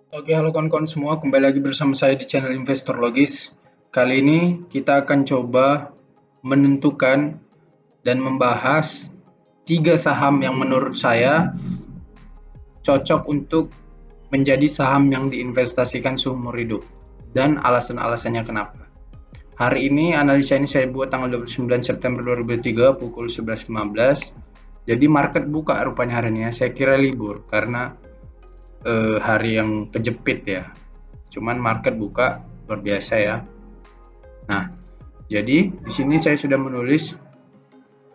Oke, halo kawan-kawan semua, kembali lagi bersama saya di channel Investor Logis. Kali ini kita akan coba menentukan dan membahas 3 saham yang menurut saya cocok untuk menjadi saham yang diinvestasikan seumur hidup dan alasan-alasannya kenapa. Hari ini analisa ini saya buat tanggal 29 September 2003 pukul 11.15. Jadi market buka rupanya hari ini ya. Saya kira libur karena hari yang kejepit ya. Cuman market buka luar biasa ya. Nah, jadi di sini saya sudah menulis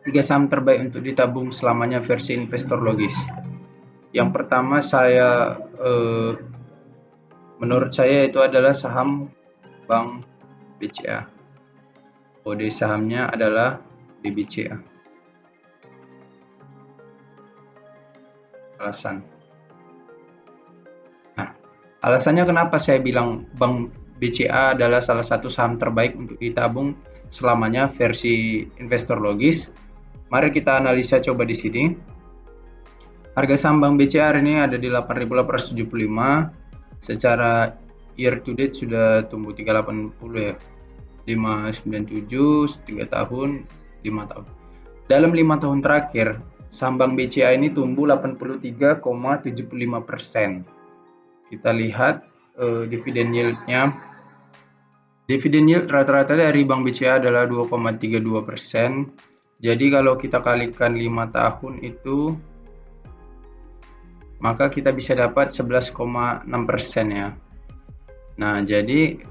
3 saham terbaik untuk ditabung selamanya versi investor logis. Yang pertama menurut saya itu adalah saham Bank BCA. Kode sahamnya adalah BBCA. Alasan. Nah, alasannya kenapa saya bilang Bank BCA adalah salah satu saham terbaik untuk ditabung selamanya versi investor logis. Mari kita analisa coba di sini. Harga saham Bank BCA hari ini ada di 8.875. Secara year to date sudah tumbuh 380 ya. 597 3 tahun, 5 tahun. Dalam 5 tahun terakhir, saham Bank BCA ini tumbuh 83,75%. Kita lihat dividen yield-nya. Dividen yield rata-rata dari Bank BCA adalah 2,32%. Jadi kalau kita kalikan 5 tahun itu, maka kita bisa dapat 11,6% ya. Nah, jadi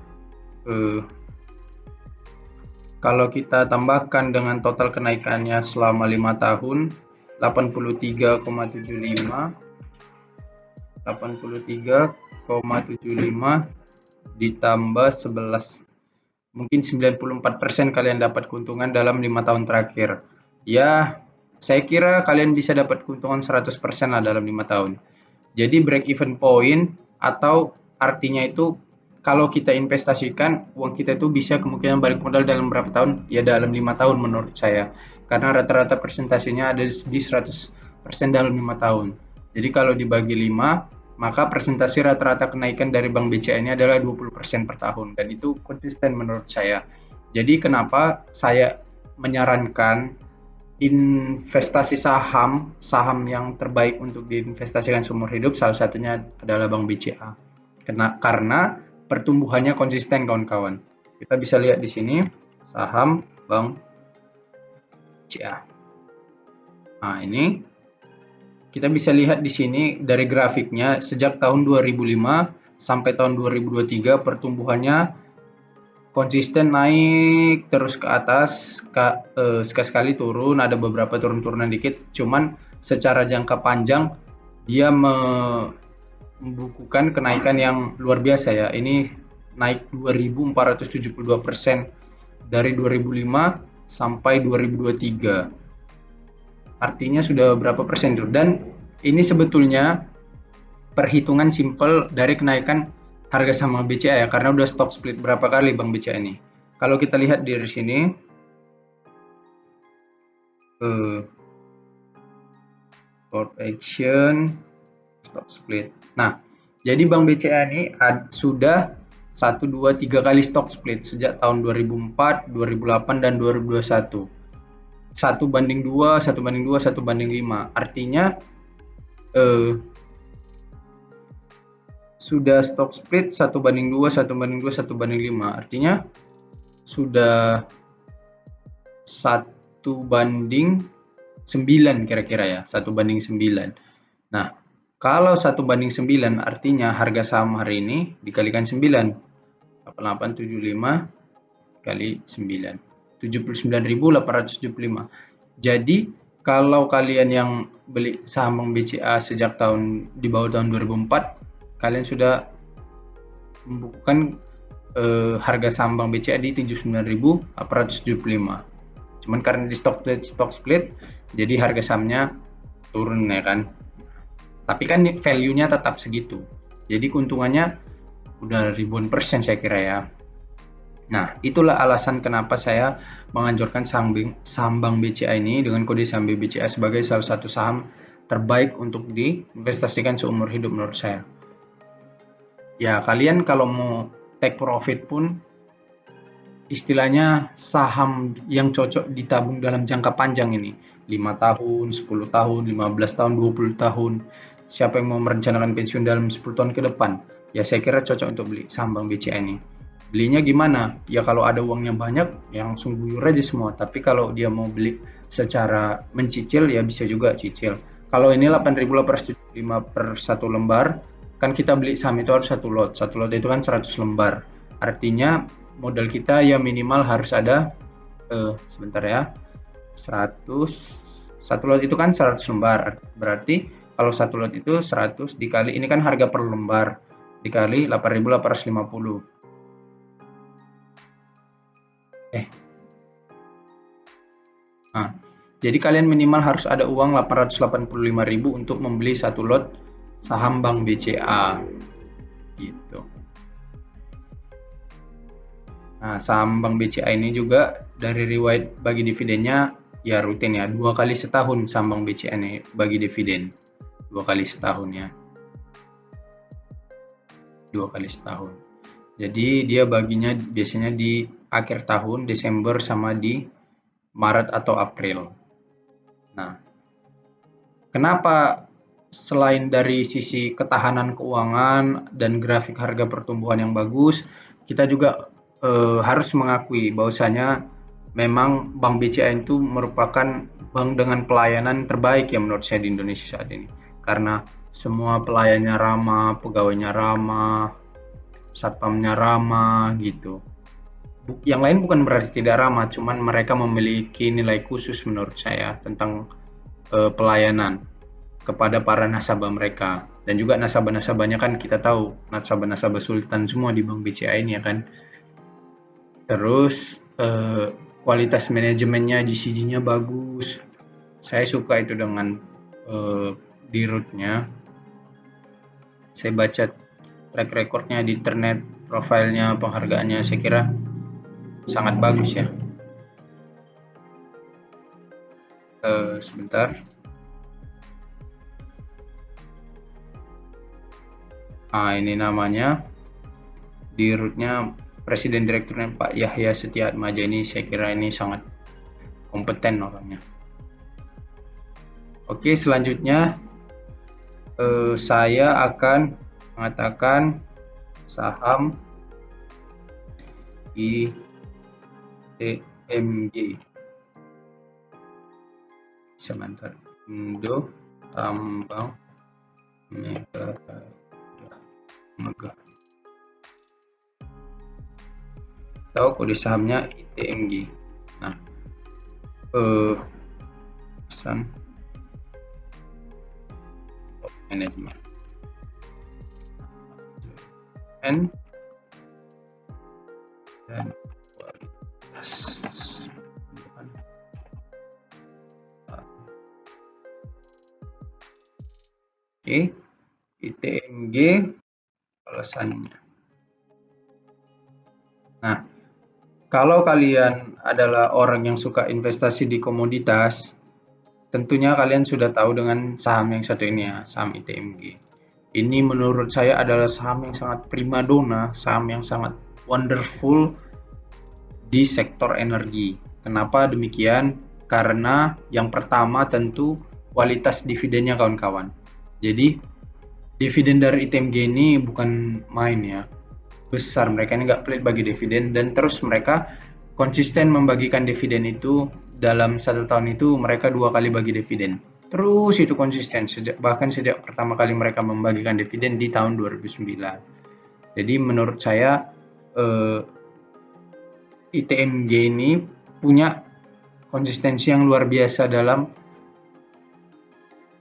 kalau kita tambahkan dengan total kenaikannya selama 5 tahun, 83,75 ditambah 11, mungkin 94% kalian dapat keuntungan dalam 5 tahun terakhir. Ya, saya kira kalian bisa dapat keuntungan 100% lah dalam 5 tahun. Jadi break even point atau artinya itu kalau kita investasikan uang kita itu bisa kemungkinan balik modal dalam berapa tahun? Ya dalam 5 tahun menurut saya. Karena rata-rata persentasenya ada di 100% dalam 5 tahun. Jadi kalau dibagi 5, maka presentasi rata-rata kenaikan dari Bank BCA ini adalah 20% per tahun dan itu konsisten menurut saya. Jadi kenapa saya menyarankan investasi saham yang terbaik untuk diinvestasikan seumur hidup salah satunya adalah Bank BCA. Karena pertumbuhannya konsisten kawan-kawan. Kita bisa lihat di sini saham Bank BCA. Nah, ini kita bisa lihat di sini dari grafiknya sejak tahun 2005 sampai tahun 2023 pertumbuhannya konsisten naik terus ke atas, sekali-sekali turun, ada beberapa turun-turunan dikit, cuman secara jangka panjang dia membukukan kenaikan yang luar biasa ya. Ini naik 2.472% dari 2005 sampai 2023. Artinya sudah berapa persen tuh? Dan ini sebetulnya perhitungan simple dari kenaikan harga saham BCA ya, karena udah stock split berapa kali Bank BCA ini. Kalau kita lihat di sini, short action, stock split. Nah, jadi Bank BCA ini sudah 1, 2, 3 kali stock split sejak tahun 2004, 2008, dan 2021. 1:2, 1:2, 1:5. Artinya sudah stock split 1:2, 1:2, 1:5. Artinya sudah 1:9 kira-kira ya, 1:9. Nah, kalau 1:9 artinya harga saham hari ini dikalikan 9, 8875 kali 9. 79.875. Jadi kalau kalian yang beli saham Bank BCA sejak di bawah tahun 2004, kalian sudah membukukan harga saham Bank BCA di 79.875. Cuman karena di stock split, jadi harga sahamnya turun ya kan. Tapi kan value-nya tetap segitu. Jadi keuntungannya udah ribuan persen saya kira ya. Nah, itulah alasan kenapa saya menganjurkan saham Bank BCA ini dengan kode saham BBCA sebagai salah satu saham terbaik untuk diinvestasikan seumur hidup menurut saya. Ya, kalian kalau mau take profit pun istilahnya saham yang cocok ditabung dalam jangka panjang ini. 5 tahun, 10 tahun, 15 tahun, 20 tahun. Siapa yang mau merencanakan pensiun dalam 10 tahun ke depan? Ya saya kira cocok untuk beli saham Bank BCA ini. Belinya gimana? Ya kalau ada uangnya banyak, yang langsung guyur aja semua. Tapi kalau dia mau beli secara mencicil, ya bisa juga cicil. Kalau ini 8.875 per satu lembar, kan kita beli saham itu harus satu lot. Satu lot itu kan 100 lembar. Artinya modal kita ya minimal harus ada sebentar ya, 100, satu lot itu kan 100 lembar. Berarti kalau satu lot itu 100 dikali, ini kan harga per lembar, dikali 8.850. Nah, jadi kalian minimal harus ada uang 885.000 untuk membeli satu lot saham Bank BCA gitu. Nah, saham Bank BCA ini juga dari riwayat bagi dividennya ya rutin ya, 2 kali setahun saham Bank BCA ini bagi dividen. 2 kali setahun ya. 2 kali setahun. Jadi dia baginya biasanya di akhir tahun, Desember sama di Maret atau April. Nah, kenapa selain dari sisi ketahanan keuangan dan grafik harga pertumbuhan yang bagus, kita juga harus mengakui bahwasanya memang Bank BCA itu merupakan bank dengan pelayanan terbaik ya menurut saya di Indonesia saat ini. Karena semua pelayannya ramah, pegawainya ramah, satpamnya ramah gitu. Yang lain bukan berarti tidak ramah, cuman mereka memiliki nilai khusus menurut saya tentang pelayanan kepada para nasabah mereka. Dan juga nasabah-nasabahnya kan kita tahu, nasabah-nasabah sultan semua di Bank BCA ini ya kan. Terus kualitas manajemennya, GCG-nya bagus. Saya suka itu dengan dirutnya. Saya baca track recordnya di internet, profilnya, penghargaannya, saya kira sangat bagus ya. Sebentar. Nah, ini namanya di rootnya Presiden Direkturnya Pak Yahya Setiatmaja ini, saya kira ini sangat kompeten orangnya. Oke, selanjutnya saya akan mengatakan saham ITMG. Sebentar. Indo Tambang Mega. Tahu kode sahamnya ITMG. Nah, pesan manajemen N dan kualitas. Oke, ITMG alasannya. Nah, kalau kalian adalah orang yang suka investasi di komoditas, tentunya kalian sudah tahu dengan saham yang satu ini ya, saham ITMG. Ini menurut saya adalah saham yang sangat primadona, saham yang sangat wonderful di sektor energi. Kenapa demikian? Karena yang pertama tentu kualitas dividennya kawan-kawan. Jadi dividen dari ITMG ini bukan main ya, besar. Mereka ini nggak pelit bagi dividen dan terus mereka konsisten membagikan dividen itu. Dalam 1 tahun itu mereka 2 kali bagi dividen. Terus itu konsisten bahkan sejak pertama kali mereka membagikan dividen di tahun 2009. Jadi menurut saya ITMG ini punya konsistensi yang luar biasa dalam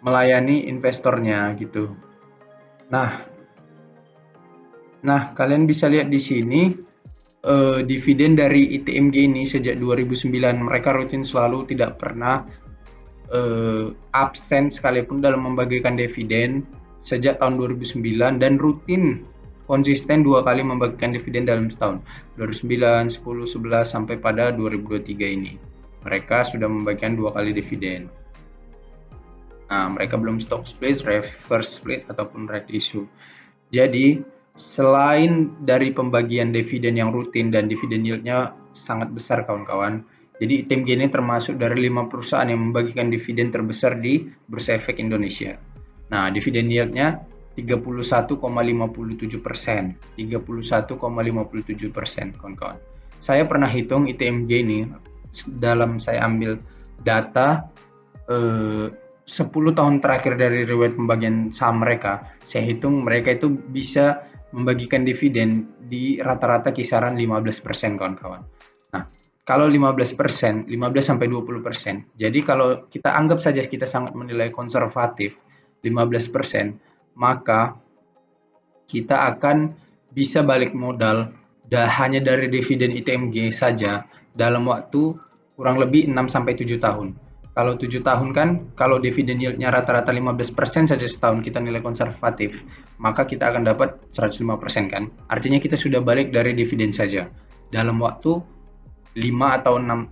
melayani investornya gitu. Nah, kalian bisa lihat di sini dividen dari ITMG ini sejak 2009 mereka rutin selalu, tidak pernah absen sekalipun dalam membagikan dividen sejak tahun 2009 dan rutin konsisten 2 kali membagikan dividen dalam setahun, 2009, 10, 11 sampai pada 2023 ini. Mereka sudah membagikan 2 kali dividen. Nah, mereka belum stock split, reverse split ataupun right issue. Jadi Selain dari pembagian dividen yang rutin dan dividen yieldnya sangat besar kawan-kawan, jadi ITMG ini termasuk dari 5 perusahaan yang membagikan dividen terbesar di Bursa Efek Indonesia. Nah, dividen yieldnya 31,57%, 31,57% kawan-kawan. Saya pernah hitung ITMG ini dalam saya ambil data 10 tahun terakhir dari riwayat pembagian saham mereka, saya hitung mereka itu bisa membagikan dividen di rata-rata kisaran 15% kawan-kawan. Nah, kalau 15%, 15 sampai 20%. Jadi kalau kita anggap saja kita sangat menilai konservatif 15%, maka kita akan bisa balik modal hanya dari dividen ITMG saja dalam waktu kurang lebih 6 sampai 7 tahun. Kalau 7 tahun kan, kalau dividen yieldnya rata-rata 15% saja setahun kita nilai konservatif, maka kita akan dapat 105% kan. Artinya kita sudah balik dari dividen saja dalam waktu 5 atau 6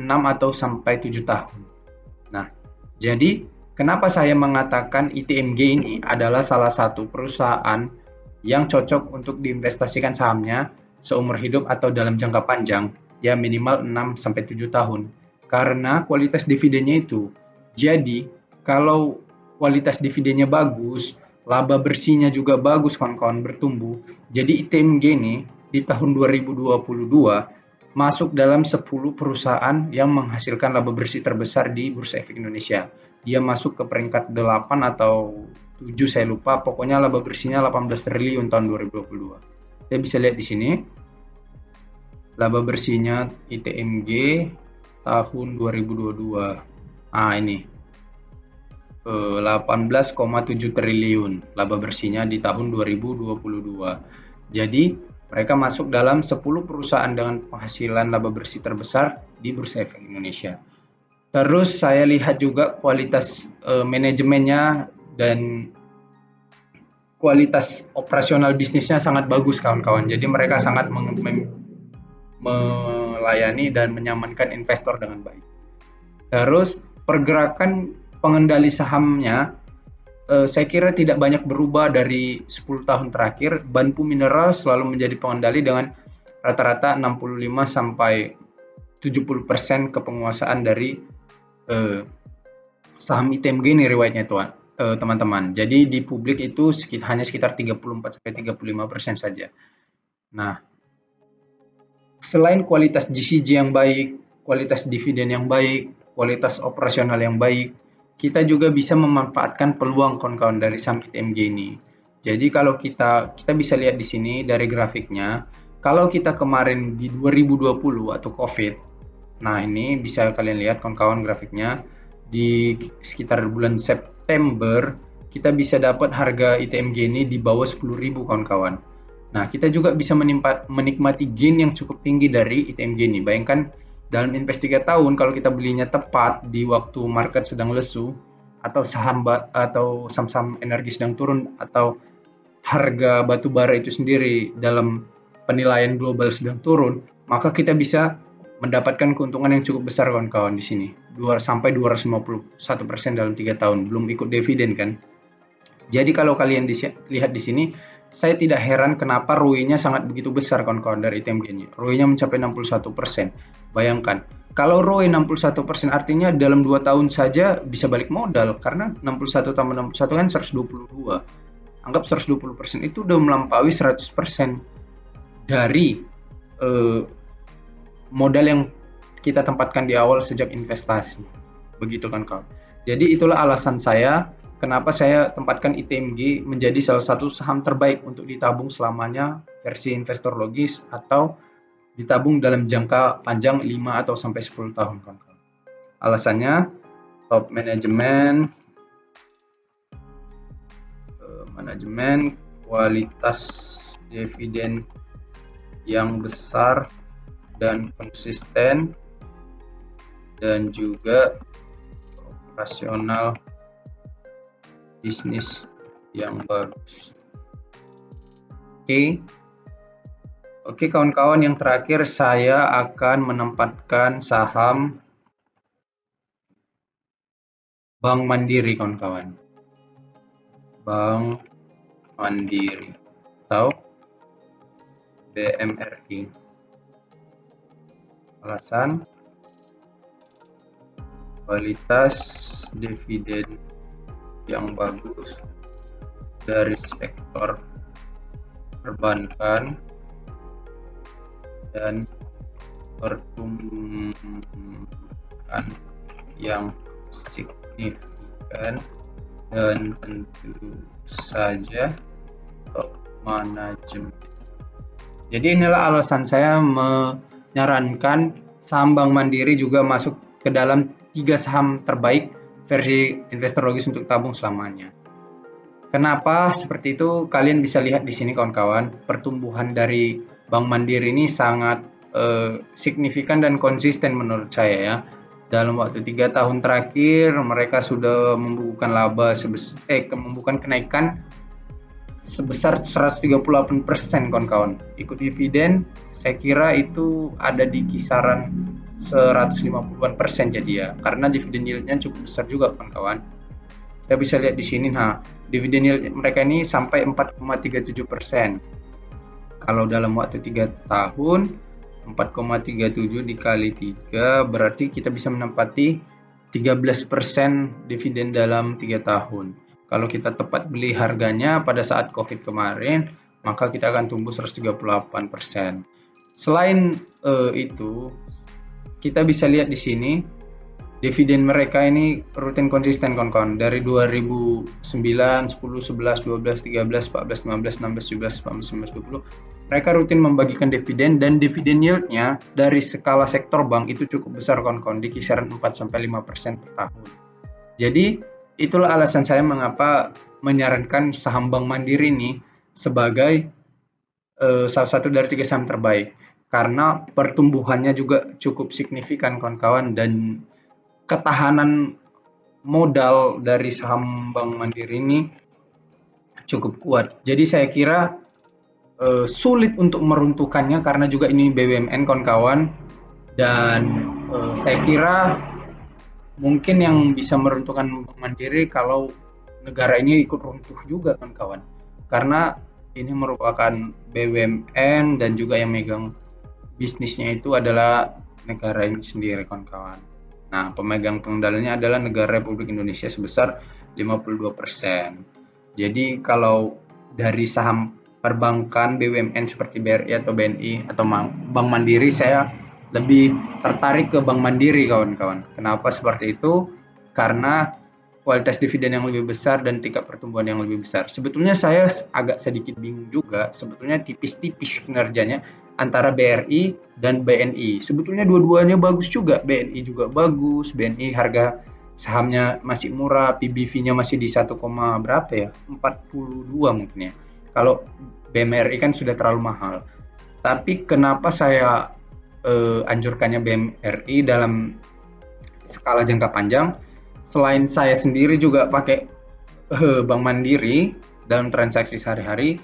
atau sampai 7 tahun. Nah, jadi kenapa saya mengatakan ITMG ini adalah salah satu perusahaan yang cocok untuk diinvestasikan sahamnya seumur hidup atau dalam jangka panjang, ya minimal 6 sampai 7 tahun. Karena kualitas dividennya itu. Jadi, kalau kualitas dividennya bagus, laba bersihnya juga bagus kawan-kawan bertumbuh. Jadi ITMG ini di tahun 2022 masuk dalam 10 perusahaan yang menghasilkan laba bersih terbesar di Bursa Efek Indonesia. Dia masuk ke peringkat 8 atau 7 saya lupa, pokoknya laba bersihnya 18 triliun tahun 2022. Saya bisa lihat di sini laba bersihnya ITMG tahun 2022. Ini 18,7 triliun laba bersihnya di tahun 2022. Jadi mereka masuk dalam 10 perusahaan dengan penghasilan laba bersih terbesar di Bursa Efek Indonesia. Terus saya lihat juga kualitas manajemennya dan kualitas operasional bisnisnya sangat bagus kawan-kawan. Jadi mereka sangat melayani dan menyamankan investor dengan baik. Terus pergerakan pengendali sahamnya saya kira tidak banyak berubah dari 10 tahun terakhir. Banpu Mineral selalu menjadi pengendali dengan rata-rata 65 sampai 70% kepenguasaan dari saham ITMG ini riwayatnya teman-teman. Jadi di publik itu hanya sekitar 34 sampai 35% saja. Nah, selain kualitas GCG yang baik, kualitas dividen yang baik, kualitas operasional yang baik, kita juga bisa memanfaatkan peluang kawan-kawan dari saham ITMG ini. Jadi kalau kita bisa lihat di sini dari grafiknya, kalau kita kemarin di 2020 atau COVID, nah ini bisa kalian lihat kawan-kawan grafiknya, di sekitar bulan September kita bisa dapat harga ITMG ini di bawah 10.000 kawan-kawan. Nah, kita juga bisa menikmati gain yang cukup tinggi dari ITMG ini. Bayangkan dalam invest 3 tahun kalau kita belinya tepat di waktu market sedang lesu atau saham-saham energi sedang turun atau harga batu bara itu sendiri dalam penilaian global sedang turun, maka kita bisa mendapatkan keuntungan yang cukup besar kawan-kawan di sini. 2 sampai 251% dalam 3 tahun, belum ikut dividen kan. Jadi kalau kalian lihat di sini, saya tidak heran kenapa ROE-nya sangat begitu besar kawan-kawan dari ITMG ini. ROE-nya mencapai 61%. Bayangkan, kalau ROE 61% artinya dalam 2 tahun saja bisa balik modal, karena 61 tambah 61 kan 122. Anggap 120% itu udah melampaui 100% dari modal yang kita tempatkan di awal sejak investasi. Begitu kan kawan. Jadi itulah alasan saya kenapa saya tempatkan ITMG menjadi salah satu saham terbaik untuk ditabung selamanya versi investor logis atau ditabung dalam jangka panjang 5 atau sampai 10 tahun kawan-kawan. Alasannya top manajemen, kualitas dividen yang besar dan konsisten, dan juga operasional bisnis yang bagus. Oke kawan-kawan, yang terakhir saya akan menempatkan saham Bank Mandiri kawan-kawan. Bank Mandiri atau BMRI. Alasan kualitas dividen yang bagus dari sektor perbankan dan pertumbuhan yang signifikan, dan tentu saja top manajemen. Jadi inilah alasan saya menyarankan saham Bank Mandiri juga masuk ke dalam 3 saham terbaik versi Investorologis untuk tabung selamanya. Kenapa seperti itu? Kalian bisa lihat di sini kawan-kawan, pertumbuhan dari Bank Mandiri ini sangat signifikan dan konsisten menurut saya ya. Dalam waktu 3 tahun terakhir mereka sudah membukukan membukukan kenaikan sebesar 138% kawan-kawan. Ikut dividen saya kira itu ada di kisaran 150% jadi ya, karena dividen yieldnya cukup besar juga kawan-kawan. Kita bisa lihat di sini, dividen yield mereka ini sampai 4,37%. Kalau dalam waktu 3 tahun 4,37 dikali 3 berarti kita bisa menempati 13% dividen dalam 3 tahun. Kalau kita tepat beli harganya pada saat COVID kemarin, maka kita akan tumbuh 138%. Selain itu, kita bisa lihat di sini dividen mereka ini rutin konsisten kawan-kawan dari 2009, 10, 11, 12, 13, 14, 15, 16, 17, 18, 19, 20. Mereka rutin membagikan dividen dan dividen yieldnya dari skala sektor bank itu cukup besar kawan-kawan, di kisaran 4-5% per tahun. Jadi itulah alasan saya mengapa menyarankan saham Bank Mandiri ini sebagai salah satu dari 3 saham terbaik, karena pertumbuhannya juga cukup signifikan kawan-kawan dan ketahanan modal dari saham Bank Mandiri ini cukup kuat. Jadi saya kira sulit untuk meruntuhkannya karena juga ini BUMN kawan-kawan, dan saya kira mungkin yang bisa meruntuhkan Bank Mandiri kalau negara ini ikut runtuh juga kawan-kawan, karena ini merupakan BUMN dan juga yang megang bisnisnya itu adalah negara ini sendiri kawan-kawan. Nah, pemegang pengendalinya adalah negara Republik Indonesia sebesar 52%. Jadi kalau dari saham perbankan BUMN seperti BRI atau BNI atau Bank Mandiri, saya lebih tertarik ke Bank Mandiri kawan-kawan. Kenapa seperti itu? Karena kualitas dividen yang lebih besar dan tingkat pertumbuhan yang lebih besar. Sebetulnya saya agak sedikit bingung juga, sebetulnya tipis-tipis kinerjanya antara BRI dan BNI. Sebetulnya dua-duanya bagus juga, BNI juga bagus, BNI harga sahamnya masih murah, PBV-nya masih di 1, berapa ya? 42 mungkin ya. Kalau BMRI kan sudah terlalu mahal. Tapi kenapa saya anjurkannya BMRI dalam skala jangka panjang? Selain saya sendiri juga pakai Bank Mandiri dalam transaksi sehari-hari,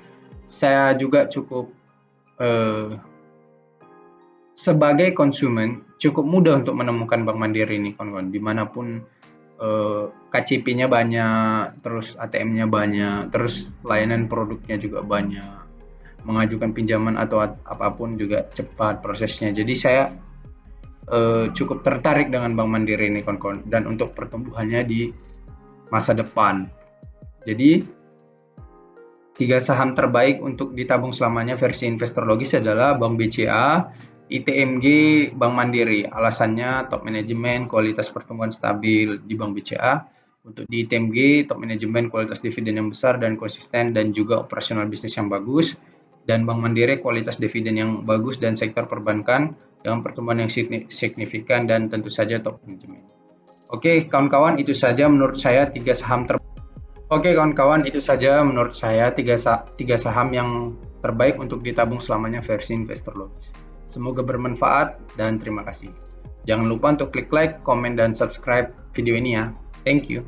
saya juga cukup sebagai konsumen cukup mudah untuk menemukan Bank Mandiri ini kawan-kawan. Dimanapun KCP-nya banyak, terus ATM-nya banyak, terus layanan produknya juga banyak, mengajukan pinjaman atau apapun juga cepat prosesnya. Jadi saya cukup tertarik dengan Bank Mandiri ini kawan-kawan, dan untuk pertumbuhannya di masa depan. Jadi 3 saham terbaik untuk ditabung selamanya versi Investorologis adalah Bank BCA, ITMG, Bank Mandiri. Alasannya top manajemen, kualitas pertumbuhan stabil di Bank BCA. Untuk di ITMG, top manajemen, kualitas dividen yang besar dan konsisten, dan juga operasional bisnis yang bagus. Dan Bank Mandiri, kualitas dividen yang bagus dan sektor perbankan dengan pertumbuhan yang signifikan dan tentu saja top manajemen. Oke kawan-kawan, itu saja menurut saya 3 saham terbaik. Oke kawan-kawan, itu saja menurut saya 3 saham yang terbaik untuk ditabung selamanya versi Investorologis. Semoga bermanfaat dan terima kasih. Jangan lupa untuk klik like, komen, dan subscribe video ini ya. Thank you.